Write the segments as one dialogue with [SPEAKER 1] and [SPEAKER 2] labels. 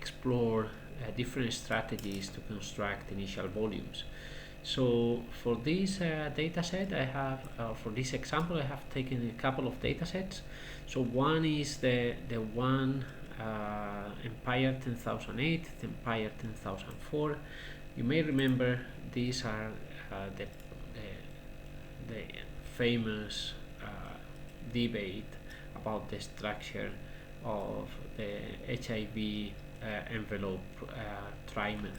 [SPEAKER 1] explore different strategies to construct initial volumes. So for this data set, for this example, I have taken a couple of data sets. So one is the one Empire 10,008, Empire 10,004. You may remember these are the famous debate about the structure of the HIV envelope trimer.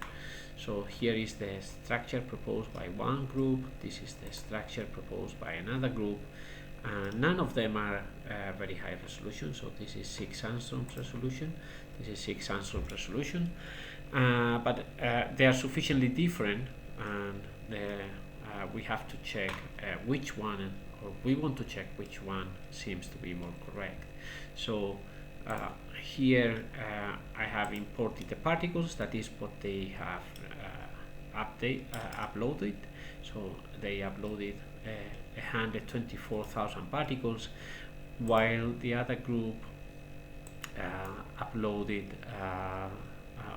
[SPEAKER 1] So here is the structure proposed by one group, this is the structure proposed by another group, and none of them are very high resolution. So this is 6 angstroms resolution, this is 6 angstrom resolution, but they are sufficiently different, and we have to check which one, or we want to check which one seems to be more correct. So here I have imported the particles, that is what they have uploaded. So they uploaded 124,000 particles, while the other group uploaded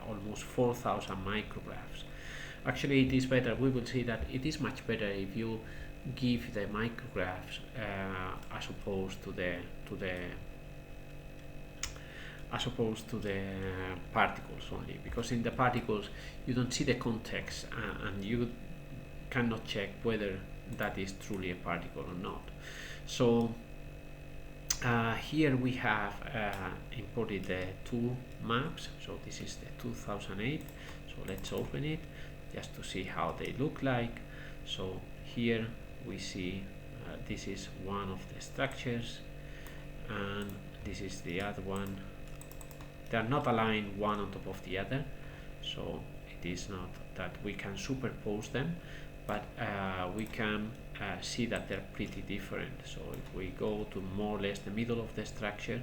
[SPEAKER 1] almost 4,000 micrographs. Actually, it is better. We will see that it is much better if you give the micrographs as opposed to the particles only, because in the particles you don't see the context and you cannot check whether that is truly a particle or not. So here we have imported the two maps. So this is the 2008. So let's open it just to see how they look like. So here we see this is one of the structures, and this is the other one. They are not aligned one on top of the other, so it is not that we can superpose them, but we can see that they're pretty different. So if we go to more or less the middle of the structure,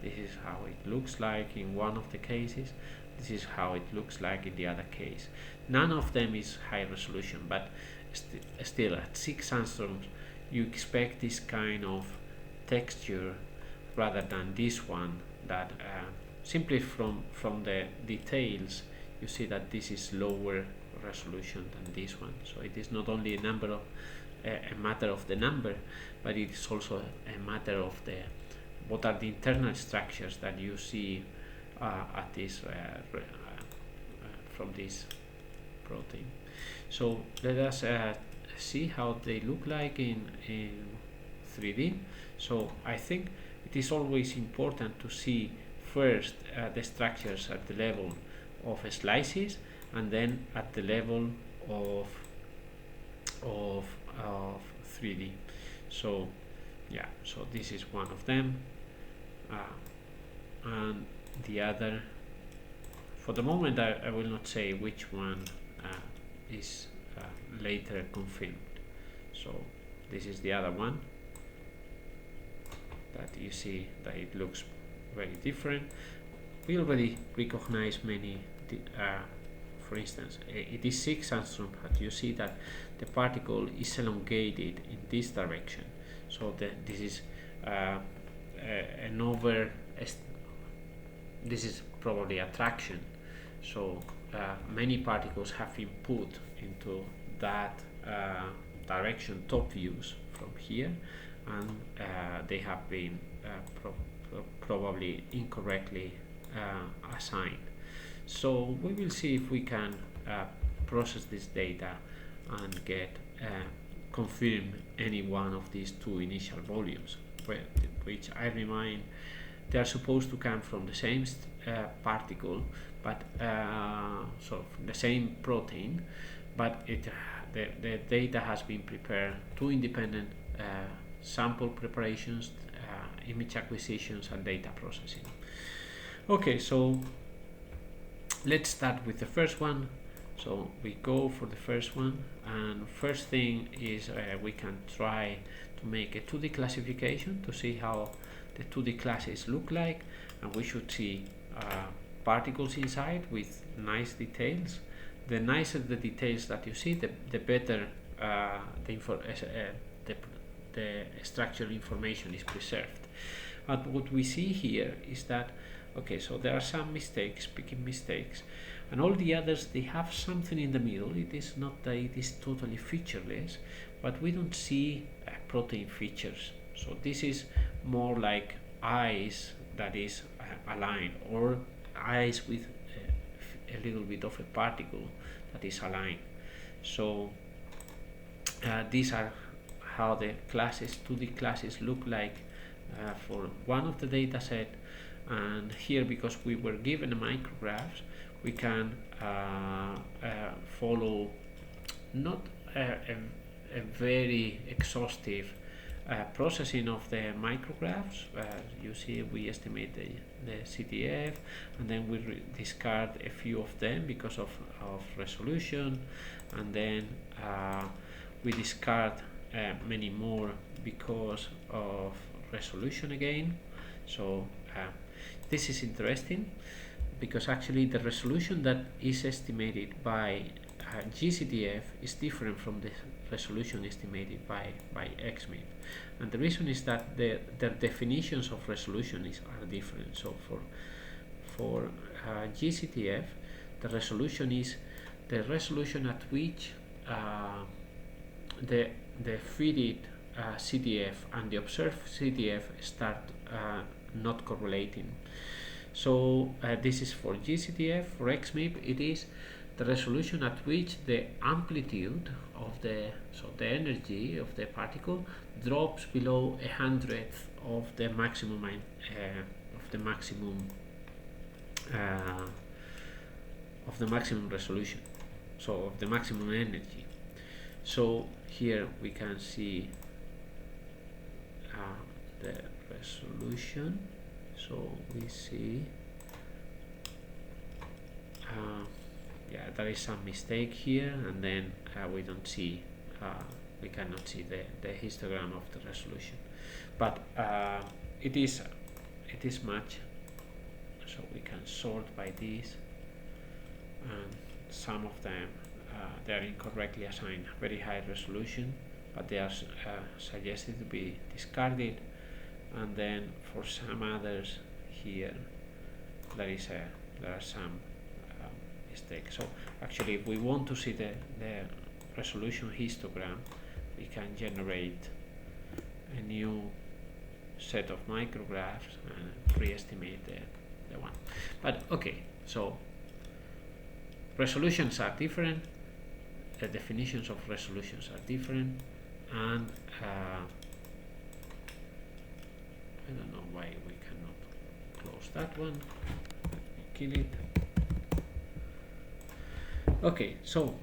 [SPEAKER 1] this is how it looks like in one of the cases, this is how it looks like in the other case. None of them is high resolution, but still at 6 angstroms you expect this kind of texture rather than this one that simply from the details you see that this is lower resolution than this one. So it is not only a matter of the number, but it is also a matter of what are the internal structures that you see at this from this protein. So let us see how they look like in 3D. So I think it is always important to see first the structures at the level of slices, and then at the level of 3D. So yeah, so this is one of them, and the other, for the moment I will not say which one is later confirmed. So this is the other one that you see that it looks very different. We already recognize many, for instance, it is 6 angstrom, but you see that the particle is elongated in this direction. So this is this is probably attraction. So many particles have been put into that direction, top views from here, and they have been probably incorrectly assigned. So we will see if we can process this data and get confirm any one of these two initial volumes, which I remind they are supposed to come from the same particle, but so the same protein, but the data has been prepared, two independent sample preparations, image acquisitions, and data processing. Okay, so let's start with the first one. So we go for the first one, and first thing is we can try to make a 2D classification to see how the 2D classes look like, and we should see particles inside with nice details. The nicer the details that you see, the better the structural information is preserved. But what we see here is that Okay, so there are some mistakes, picking mistakes, and all the others, they have something in the middle. It is not that it is totally featureless, but we don't see protein features. So this is more like eyes that is aligned, or eyes with a little bit of a particle that is aligned. So these are how the classes, 2D classes, look like for one of the data set. And here, because we were given a micrographs, we can follow not a very exhaustive processing of the micrographs. You see, we estimate the CTF, and then we discard a few of them because of resolution, and then we discard many more because of resolution again. So this is interesting, because actually the resolution that is estimated by GCTF is different from the resolution estimated by XMIP, and the reason is that the definitions of resolution are different. So for GCTF, the resolution is the resolution at which the fitted CTF and the observed CTF start not correlating. So this is for GCTF. For XMIP, it is the resolution at which the amplitude of the energy of the particle drops below 100th of the maximum resolution, so of the maximum energy. So here we can see the resolution. So we see yeah, there is some mistake here, and then we don't see we cannot see the histogram of the resolution, but it is much. So we can sort by this, and some of them they are incorrectly assigned very high resolution, but they are suggested to be discarded. And then for some others here, there are some mistakes. So actually, if we want to see the resolution histogram, we can generate a new set of micrographs and re-estimate the one. But okay, so resolutions are different, the definitions of resolutions are different, and I don't know why we cannot close that one. Kill it. Okay, so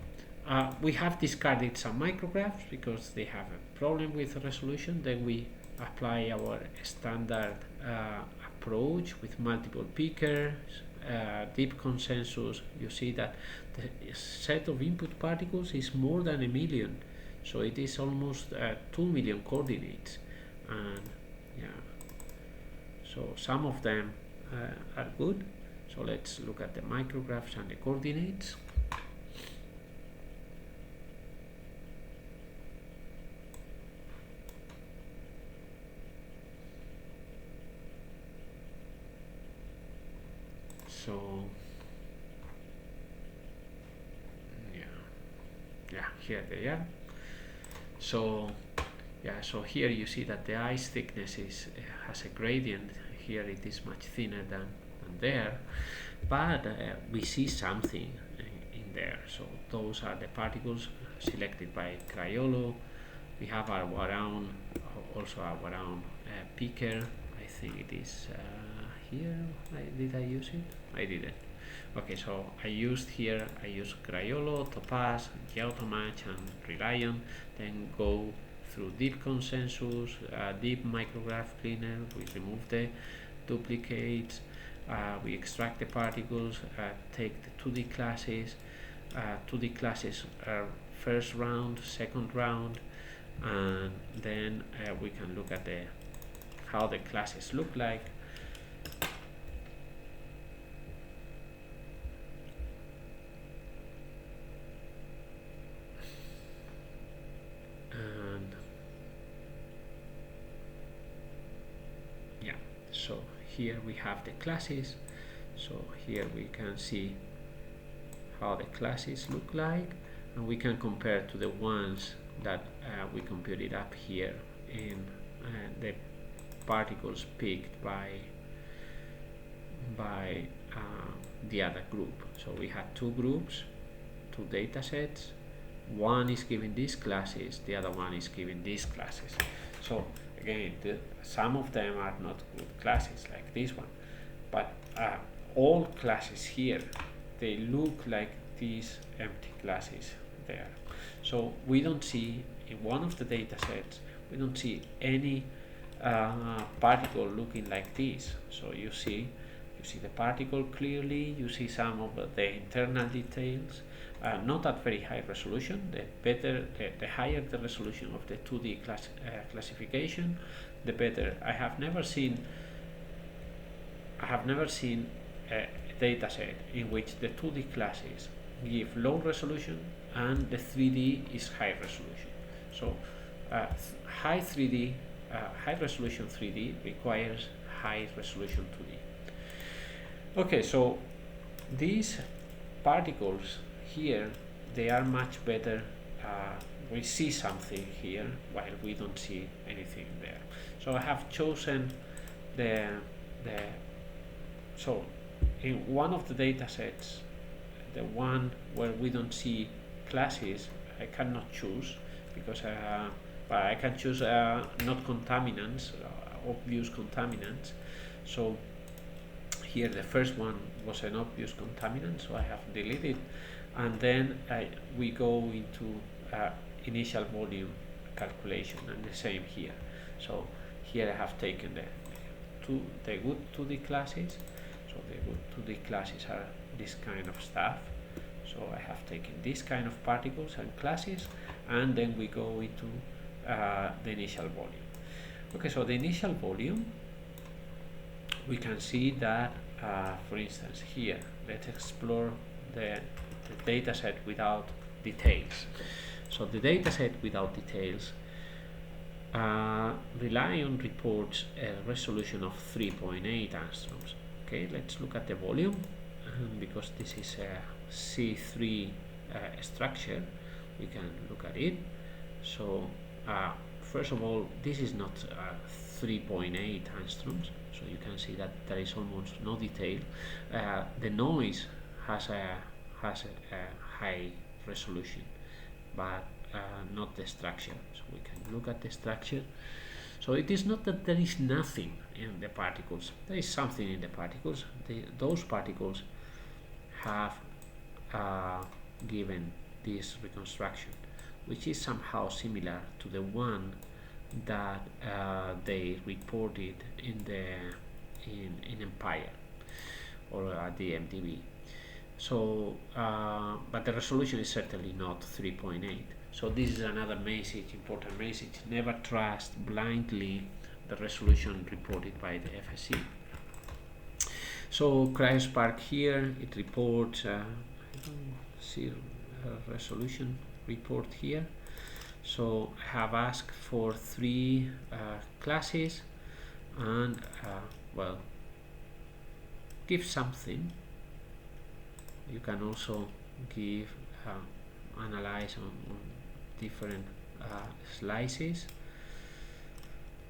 [SPEAKER 1] we have discarded some micrographs because they have a problem with resolution. Then we apply our standard approach with multiple pickers, deep consensus. You see that the set of input particles is more than 1 million, so it is almost 2 million coordinates, and yeah, so some of them are good. So let's look at the micrographs and the coordinates. So yeah, here they are. So yeah, so here you see that the ice thickness has a gradient. Here it is much thinner than there, but we see something in there. So those are the particles selected by Craiolo. We have our own, also our own picker. I think it is here. Did I use it? I didn't. Okay, so I used Craiolo, Topaz, Geotomatch, and Relion. Then go through deep consensus, deep micrograph cleaner. We remove the duplicates. We extract the particles, take the 2D classes. 2D classes are first round, second round, and then we can look at how the classes look like. And yeah, so here we have the classes. So here we can see how the classes look like, and we can compare to the ones that we computed up here in the particles picked by the other group. So we had two groups, two data sets. One is giving these classes, the other one is giving these classes. So again, some of them are not good classes like this one, but all classes here, they look like these empty classes there. So we don't see in one of the data sets, we don't see any particle looking like this. So you see the particle clearly, you see some of the internal details, not at very high resolution. The higher the resolution of the 2D classification, the better. I have never seen a data set in which the 2D classes give low resolution and the 3D is high resolution. So high resolution 3D requires high resolution 2D. Okay, so these particles here, they are much better. We see something here while we don't see anything there. So I have chosen so in one of the data sets, the one where we don't see classes, I cannot choose because but I can choose not contaminants, obvious contaminants. So here the first one was an obvious contaminant, so I have deleted, and then we go into initial volume calculation, and the same here. So here I have taken the good 2D classes. So the good 2D classes are this kind of stuff. So I have taken this kind of particles and classes, and then we go into the initial volume. Okay, so the initial volume, we can see that, for instance, here, let's explore the data set without details. So the data set without details Relion reports a resolution of 3.8 angstroms. Okay, let's look at the volume, because this is a C3 structure, we can look at it. So first of all, this is not 3.8 angstroms, so you can see that there is almost no detail. The noise has a high resolution, but not the structure. So we can look at the structure. So it is not that there is nothing in the particles. There is something in the particles. Those particles have given this reconstruction, which is somehow similar to the one that they reported in Empire or at the MDB. So, but the resolution is certainly not 3.8. So this is another message, important message. Never trust blindly the resolution reported by the FSC. So CryoSpark here, it reports, I don't see a resolution report here. So I have asked for 3 classes and well, give something. You can also give analyze on different slices.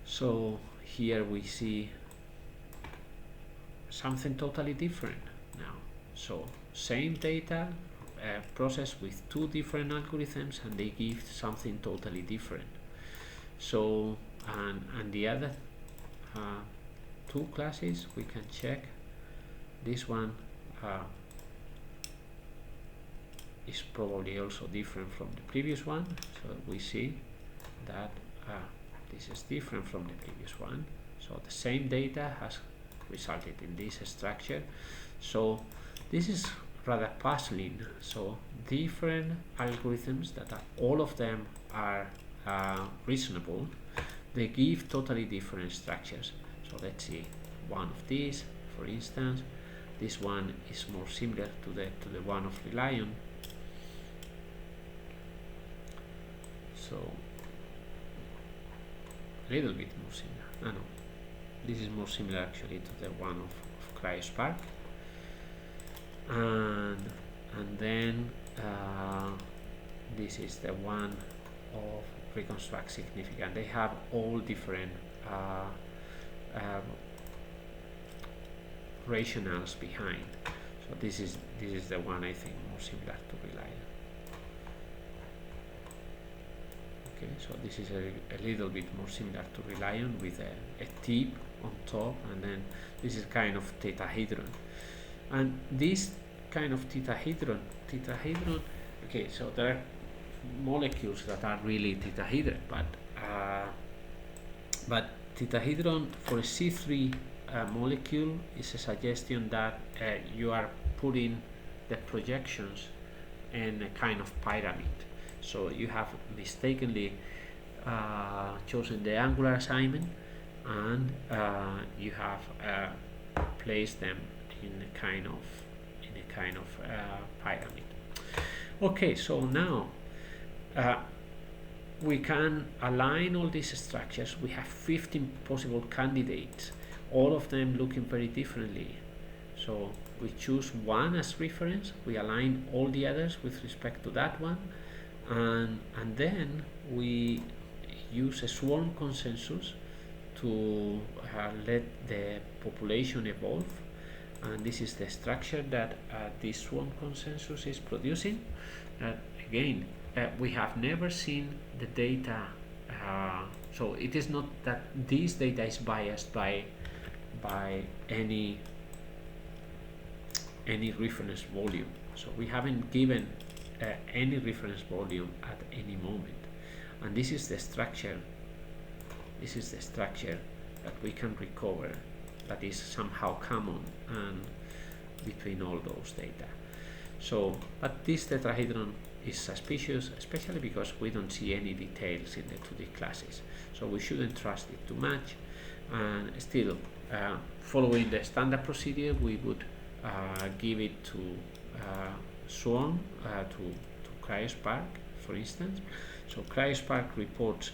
[SPEAKER 1] So here we see something totally different now. So same data processed with 2 different algorithms, and they give something totally different. So and the other 2 classes, we can check. This one is probably also different from the previous one, so we see that this is different from the previous one. So the same data has resulted in this structure. So this is rather puzzling. So different algorithms that are, all of them are reasonable, they give totally different structures. So let's see one of these, for instance. This one is more similar to the one of Relion. So a little bit more similar. No, This is more similar actually to the one of CryoSpark. And then this is the one of reconstruct significant. They have all different rationales behind. So this is the one I think more similar to Reliant. Okay, so this is a little bit more similar to Reliant with a tip on top, and then this is kind of tetrahedron. And this kind of tetrahedron, okay, so there are molecules that are really tetrahedron, but tetrahedron for a C3 molecule is a suggestion that you are putting the projections in a kind of pyramid. So you have mistakenly chosen the angular assignment, and you have placed them in a kind of pyramid. Okay, so now we can align all these structures. We have 15 possible candidates, all of them looking very differently. So we choose one as reference, we align all the others with respect to that one, and then we use a swarm consensus to let the population evolve. And this is the structure that this swarm consensus is producing. Again, we have never seen the data, so it is not that this data is biased by any reference volume. So we haven't given any reference volume at any moment, and this is the structure. This is the structure that we can recover, that is somehow common and between all those data. So, but this tetrahedron is suspicious, especially because we don't see any details in the 2D classes. So we shouldn't trust it too much. And still, following the standard procedure, we would give it to Swarm, to CryoSpark, for instance. So CryoSpark reports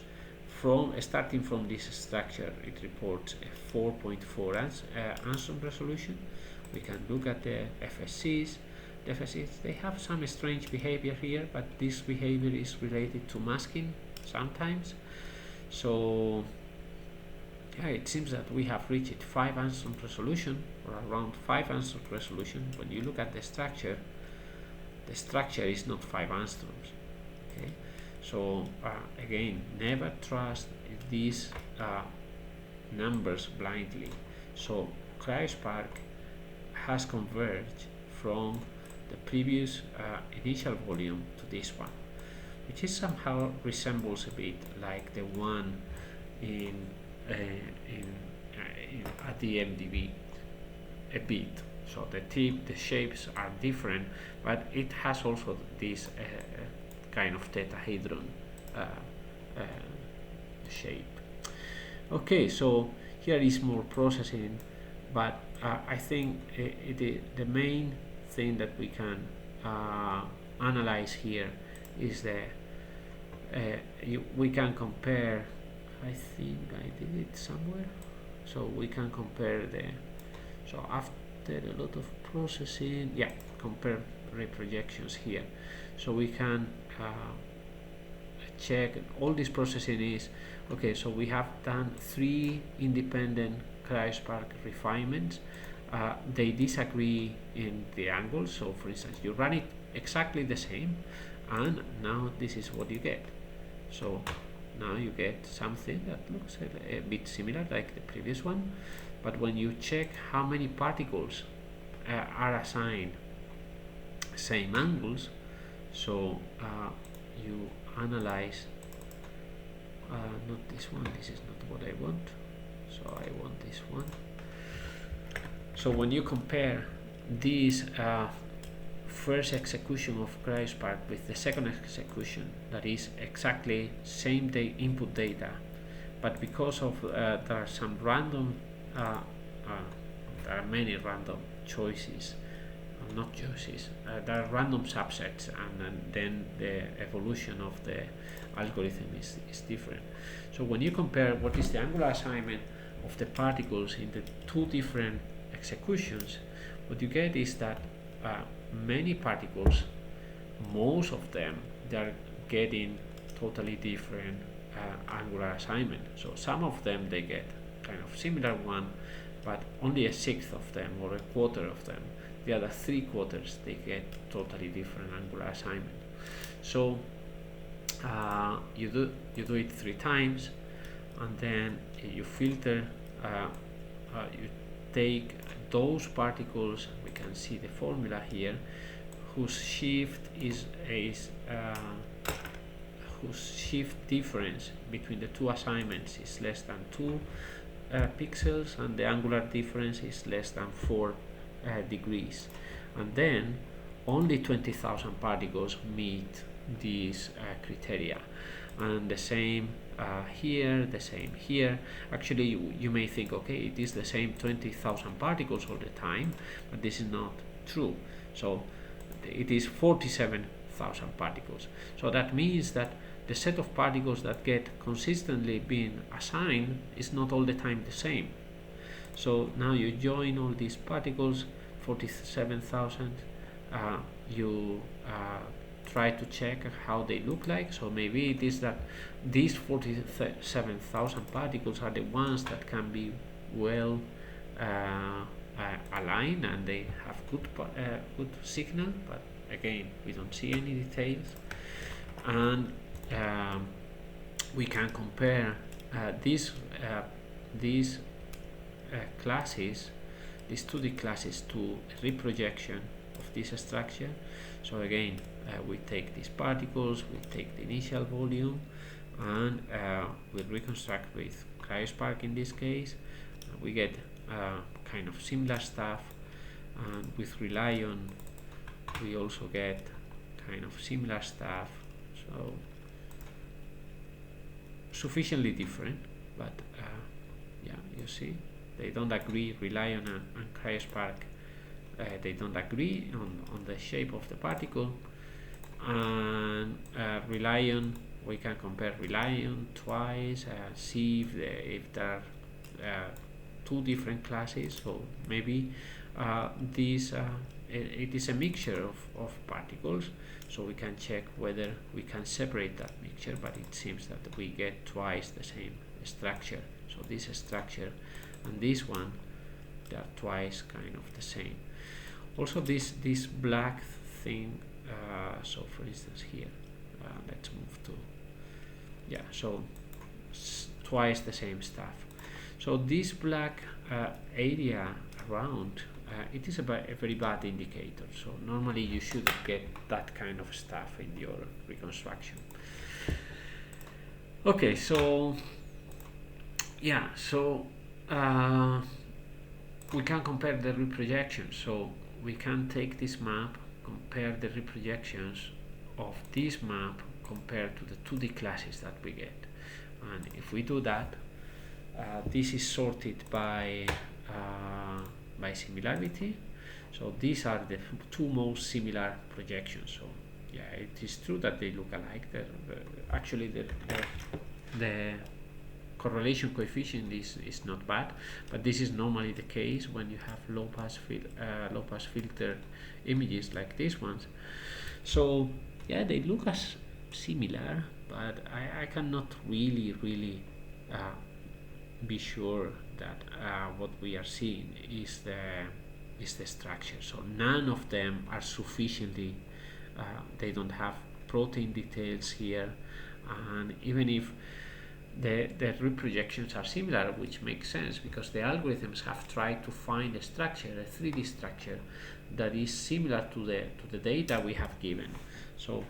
[SPEAKER 1] starting from this structure, it reports a 4.4 angstrom resolution. We can look at the FSCs. The FSCs, they have some strange behavior here, but this behavior is related to masking sometimes. So yeah, it seems that we have reached 5 angstrom resolution, or around 5 angstrom resolution. When you look at the structure is not 5 angstroms. Okay, so again, never trust these numbers blindly. So CryoSpark has converged from the previous initial volume to this one, which is somehow resembles a bit like the one at the MDB a bit. So the tip, the shapes are different, but it has also this kind of tetrahedron shape. Okay, so here is more processing, but I think the main thing that we can analyze here is we can compare. I think I did it somewhere. So we can compare so after a lot of processing, yeah, compare reprojections here. So we can check all this processing is okay. So we have done 3 independent CryoSpark refinements. They disagree in the angles. So for instance, you run it exactly the same, and now this is what you get. So now you get something that looks a bit similar like the previous one, but when you check how many particles are assigned same angles, so you analyze not this one, this is not what I want, so I want this one. So when you compare this first execution of CryoSpark with the second execution, that is exactly same day input data, but because of there are some random there are many random choices, not choices, there are random subsets, and then the evolution of the algorithm is different. So when you compare what is the angular assignment of the particles in the two different executions, what you get is that many particles, most of them, they are getting totally different angular assignment. So some of them they get kind of similar one, but only a sixth of them or a quarter of them. The other 3/4 they get totally different angular assignment. So you do it 3 times, and then you filter. You take those particles. We can see the formula here, whose shift whose shift difference between the two assignments is less than 2 pixels, and the angular difference is less than 4 degrees. And then only 20,000 particles meet these criteria, and the same here, the same here. Actually, you may think, okay, it is the same 20,000 particles all the time, but this is not true. So it is 47,000 particles. So that means that the set of particles that get consistently being assigned is not all the time the same. So now you join all these particles, 47,000, you try to check how they look like. So maybe it is that these 47,000 particles are the ones that can be well aligned and they have good signal, but again we don't see any details. And we can compare these classes, these 2D classes, to a reprojection of this structure. So again, we take these particles, we take the initial volume, and we reconstruct with CryoSpark in this case. We get kind of similar stuff, and with Relion we also get kind of similar stuff. So sufficiently different, but yeah, you see they don't agree. Relion and CryoSpark, they don't agree on the shape of the particle. And Relion, we can compare Relion twice, see if there are 2 different classes. So maybe it is a mixture of particles, so we can check whether we can separate that mixture, but it seems that we get twice the same structure. So this structure and this one, they are twice kind of the same. Also this black thing, so for instance here, let's move to, yeah, so twice the same stuff. So this black area around, it is a very bad indicator. So normally you shouldn't get that kind of stuff in your reconstruction. Okay, so yeah, so we can compare the reprojections. So we can take this map, compare the reprojections of this map compared to the 2D classes that we get. And if we do that, this is sorted by similarity. So these are the 2 most similar projections. So yeah, it is true that they look alike. Actually the correlation coefficient is not bad, but this is normally the case when you have low pass filter images like these ones. So yeah, they look as similar, but I cannot really be sure that what we are seeing is the structure. So none of them are sufficiently, they don't have protein details here, and even if the reprojections are similar, which makes sense because the algorithms have tried to find a structure, a 3D structure that is similar to the data we have given. So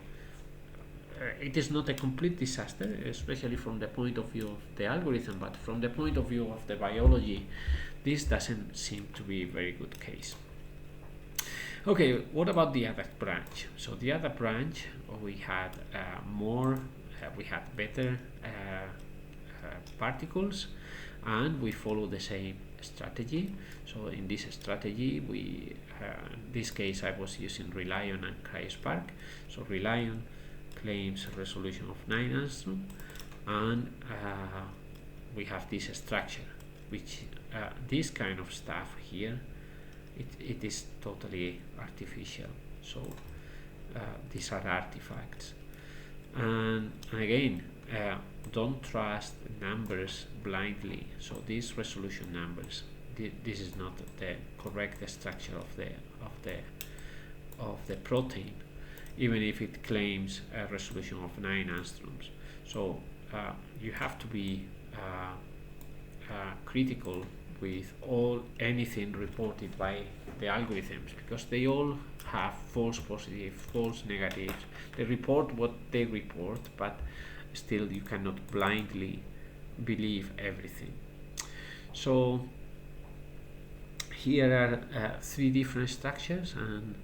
[SPEAKER 1] it is not a complete disaster, especially from the point of view of the algorithm, but from the point of view of the biology, this doesn't seem to be a very good case. Okay, what about the other branch? So the other branch, we had we had better particles, and we follow the same strategy. So in this strategy, in this case I was using Relion and CryoSpark. So Relion claims a resolution of 9 angstrom, and we have this structure. which this kind of stuff here, it is totally artificial. So these are artifacts, and again, don't trust numbers blindly. So these resolution numbers, this is not the correct structure of the protein, even if it claims a resolution of 9 angstroms. So you have to be critical with anything reported by the algorithms, because they all have false positive, false negatives. They report what they report, but still you cannot blindly believe everything. So here are 3 different structures, and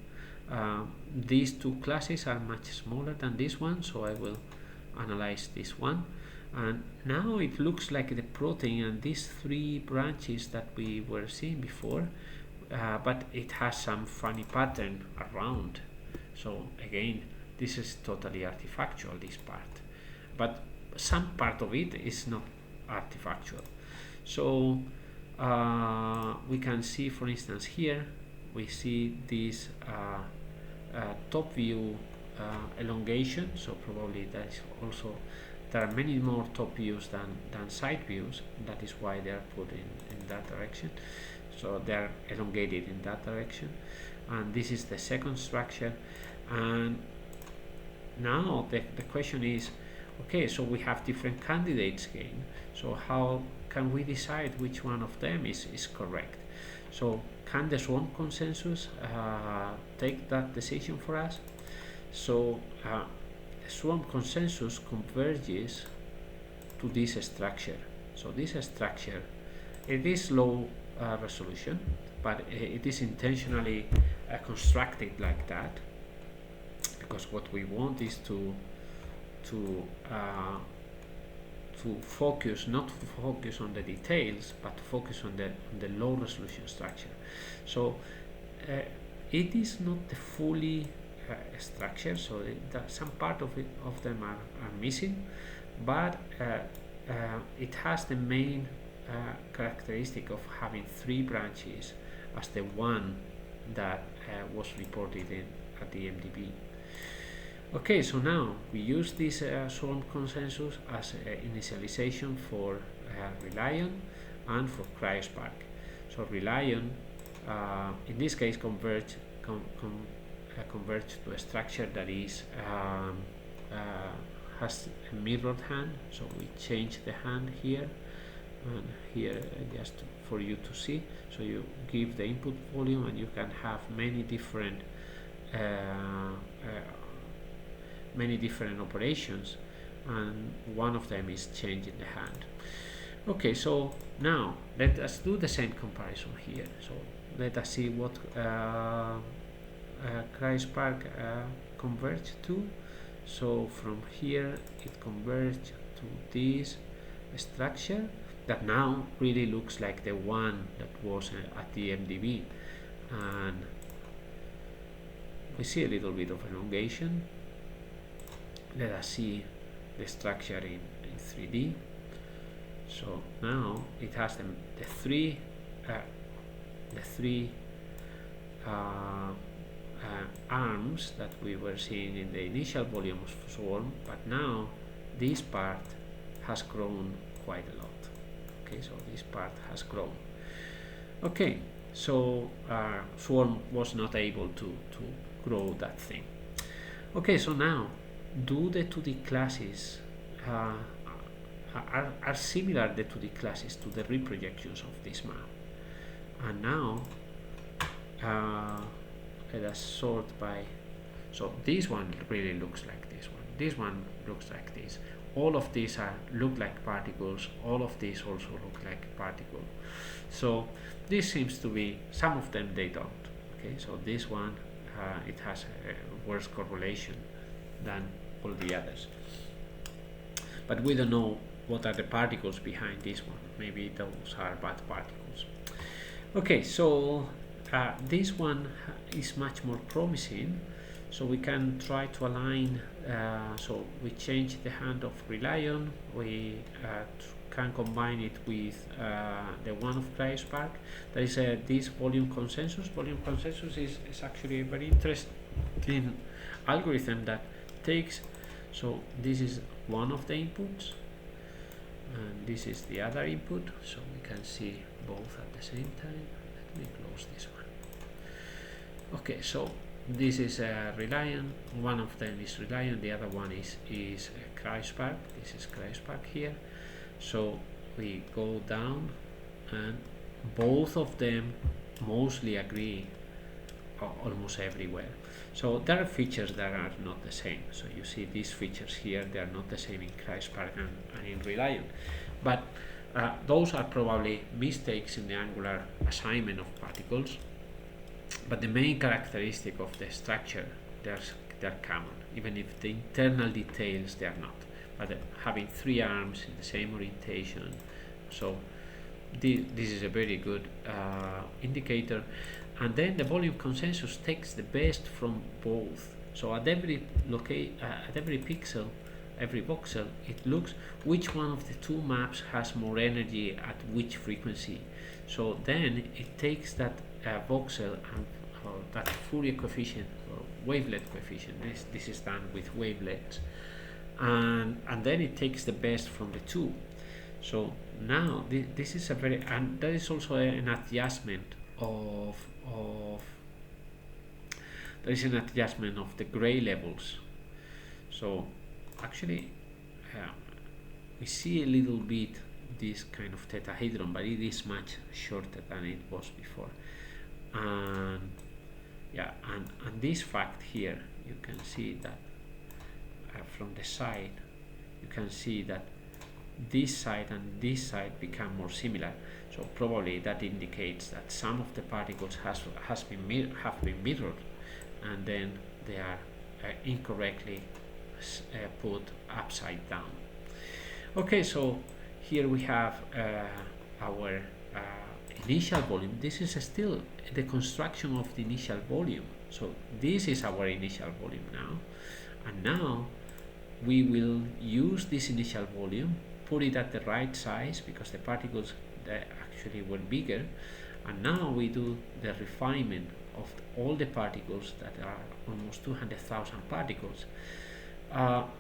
[SPEAKER 1] these 2 classes are much smaller than this one, so I will analyze this one. And now it looks like the protein and these 3 branches that we were seeing before, but it has some funny pattern around. So again, this is totally artifactual, this part, but some part of it is not artifactual. So we can see, for instance, here we see this top view elongation, so probably that is also, there are many more top views than side views. That is why they are put in that direction. So they are elongated in that direction. And this is the second structure. And now the question is, okay, so we have different candidates again. So how can we decide which one of them is correct? So can the swarm consensus take that decision for us? So the swarm consensus converges to this structure. So this structure, it is low resolution, but it is intentionally constructed like that, because what we want is to focus, not to focus on the details, but to focus on the low resolution structure. So it is not the fully structure, so some part of them are missing, but it has the main characteristic of having 3 branches as the one that was reported at the MDB. Okay, so now we use this swarm consensus as initialization for Relion and for CryoSpark. So Relion, in this case, converge to a structure that is has a mirrored hand. So we change the hand here and here, just for you to see. So you give the input volume, and you can have many different operations, and one of them is changing the hand. Okay, so now let us do the same comparison here. So let us see what CryoSpark converge to. So from here it converged to this structure that now really looks like the one that was at the MDB, and we see a little bit of elongation. Let us see the structure in 3D. So now it has the three arms that we were seeing in the initial volume of swarm, but now this part has grown quite a lot. Okay, so this part has grown. Okay, so swarm was not able to grow that thing. Okay, so now do the 2D classes are similar, the 2D classes, to the reprojections of this map? And now let us sort by, so this one really looks like this one looks like this, all of these look like particles, all of these also look like particles. So this seems to be, some of them they don't. Okay, so this one it has a worse correlation than all the others, but we don't know what are the particles behind this one. Maybe those are bad particles. Okay, so this one is much more promising, so we can try to align. So we change the hand of Relion, we can combine it with the one of CryoSpark. There is this volume consensus. Volume consensus is actually a very interesting algorithm that takes, so this is one of the inputs and this is the other input, so we can see both at the same time. Let me close this one. Okay, so this is Reliant, one of them is Reliant, the other one is CryoSpark. This is CryoSpark here. So we go down and both of them mostly agree almost everywhere. So there are features that are not the same. So you see these features here, they are not the same in CryoSpark and in Reliant. But those are probably mistakes in the angular assignment of particles. But the main characteristic of the structure, they're common, even if the internal details they are not. But having three arms in the same orientation, so this is a very good indicator. And then the volume consensus takes the best from both. So at every pixel, every voxel, it looks which one of the two maps has more energy at which frequency. So then it takes that voxel and that Fourier coefficient or wavelet coefficient. This is done with wavelets, and then it takes the best from the two. So now this is a very, and there is also an adjustment of there is an adjustment of the gray levels. So actually we see a little bit this kind of tetrahedron, but it is much shorter than it was before. And yeah, and this fact here, you can see that from the side, you can see that this side and this side become more similar. So probably that indicates that some of the particles have been mirrored, and then they are incorrectly put upside down. Okay, so here we have our initial volume. This is still the construction of the initial volume. So this is our initial volume now, and now we will use this initial volume, put it at the right size because the particles that actually were bigger, and now we do the refinement of all the particles that are almost 200,000 particles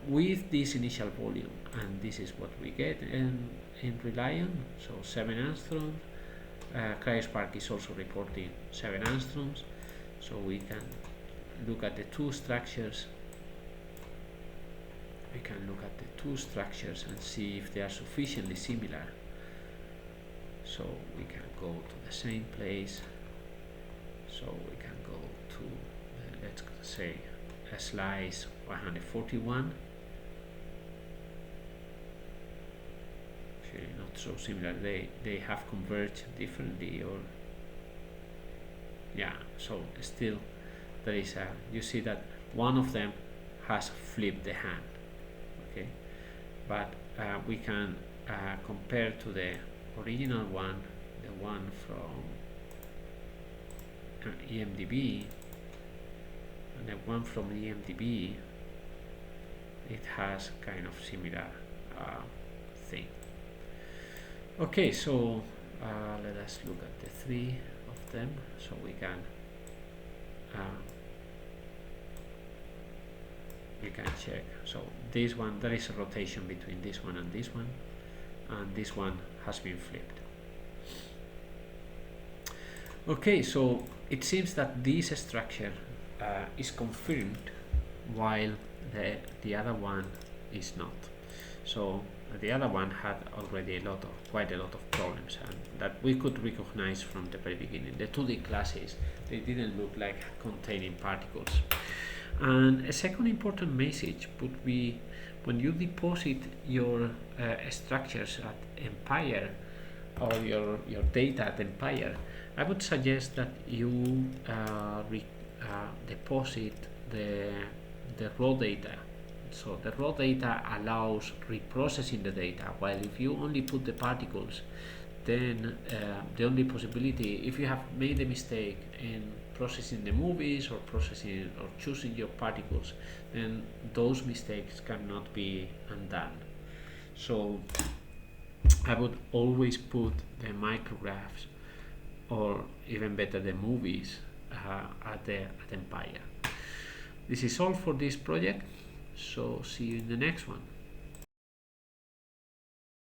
[SPEAKER 1] with this initial volume, and this is what we get in Reliant. So 7 angstroms. CryoSpark is also reporting 7 angstroms, so we can look at the two structures. We can look at the two structures and see if they are sufficiently similar. So we can go to the same place. So we can go to, let's say, a slice 141. Actually, not so similar. They have converged differently, or yeah. So still, there is a. You see that one of them has flipped the hand. Okay, but we can compare to the original one, the one from EMDB, and the one from EMDB, it has kind of similar thing. Okay, so let us look at the three of them, so we can check. So this one, there is a rotation between this one, and this one has been flipped. Okay, so it seems that this structure is confirmed while the other one is not. So the other one had already quite a lot of problems, and that we could recognize from the very beginning. The 2D classes, they didn't look like containing particles. And a second important message would be, when you deposit your structures at Empire, or your data at Empire, I would suggest that you deposit the raw data. So the raw data allows reprocessing the data, while if you only put the particles, then the only possibility, if you have made a mistake in processing the movies or choosing your particles, then those mistakes cannot be undone. So I would always put the micrographs, or even better the movies, at Empire. This is all for this project, so see you in the next one.